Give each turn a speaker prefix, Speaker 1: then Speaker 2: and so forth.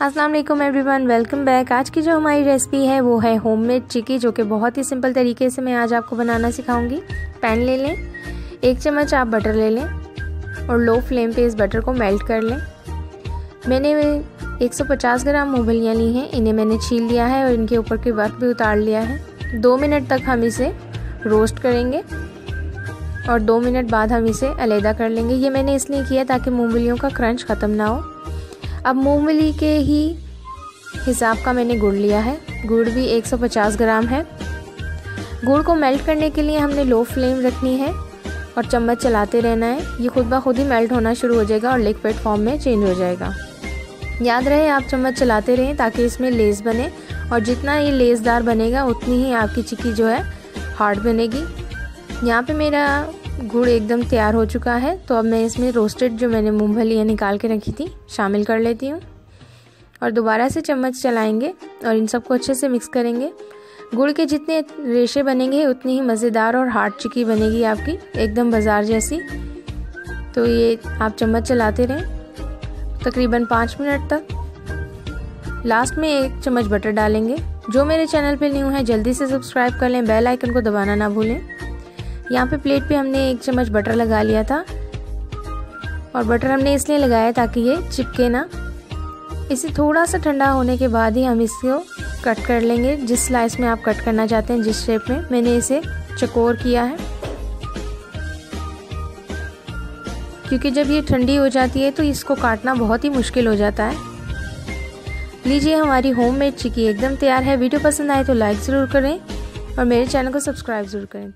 Speaker 1: अस्सलाम वालेकुम everyone, welcome back. आज की जो हमारी रेसिपी है वो है होममेड चिक्की, जो कि बहुत ही सिंपल तरीके से मैं आज आपको बनाना सिखाऊंगी। पैन ले लें, 1 चम्मच आप बटर ले लें और लो फ्लेम पे इस बटर को मेल्ट कर लें। मैंने 150 ग्राम मूंगफलियाँ ली हैं, इन्हें मैंने छील लिया है और इनके ऊपर के वर्क भी उतार लिया है। 2 मिनट तक हम इसे रोस्ट करेंगे और 2 मिनट बाद हम इसे अलहदा कर लेंगे। ये मैंने इसलिए किया ताकि मूंगफलियों का क्रंच ख़त्म ना हो। अब मूंगफली के ही हिसाब का मैंने गुड़ लिया है, गुड़ भी 150 ग्राम है। गुड़ को मेल्ट करने के लिए हमने लो फ्लेम रखनी है और चम्मच चलाते रहना है। ये खुद ब खुद ही मेल्ट होना शुरू हो जाएगा और लिक्विड फॉर्म में चेंज हो जाएगा। याद रहे आप चम्मच चलाते रहें ताकि इसमें लेस बने, और जितना ये लेसदार बनेगा उतनी ही आपकी चिक्की जो है हार्ड बनेगी। यहाँ पे मेरा गुड़ एकदम तैयार हो चुका है, तो अब मैं इसमें रोस्टेड जो मैंने मूंगफलियाँ निकाल के रखी थी शामिल कर लेती हूँ और दोबारा से चम्मच चलाएंगे और इन सबको अच्छे से मिक्स करेंगे। गुड़ के जितने रेशे बनेंगे उतनी ही मज़ेदार और हार्ड चिक्की बनेगी आपकी, एकदम बाज़ार जैसी। तो ये आप चम्मच चलाते रहें तकरीबन 5 मिनट तक। लास्ट में 1 चम्मच बटर डालेंगे। जो मेरे चैनल पे न्यू है जल्दी से सब्सक्राइब कर लें, बेल आइकन को दबाना ना भूलें। यहाँ पे प्लेट पे हमने 1 चम्मच बटर लगा लिया था और बटर हमने इसलिए लगाया ताकि ये चिपके ना। इसे थोड़ा सा ठंडा होने के बाद ही हम इसको कट कर लेंगे, जिस स्लाइस में आप कट करना चाहते हैं, जिस शेप में। मैंने इसे चकोर किया है क्योंकि जब ये ठंडी हो जाती है तो इसको काटना बहुत ही मुश्किल हो जाता है। लीजिए, हमारी होममेड चिक्की एकदम तैयार है। वीडियो पसंद आए तो लाइक ज़रूर करें और मेरे चैनल को सब्सक्राइब ज़रूर करें।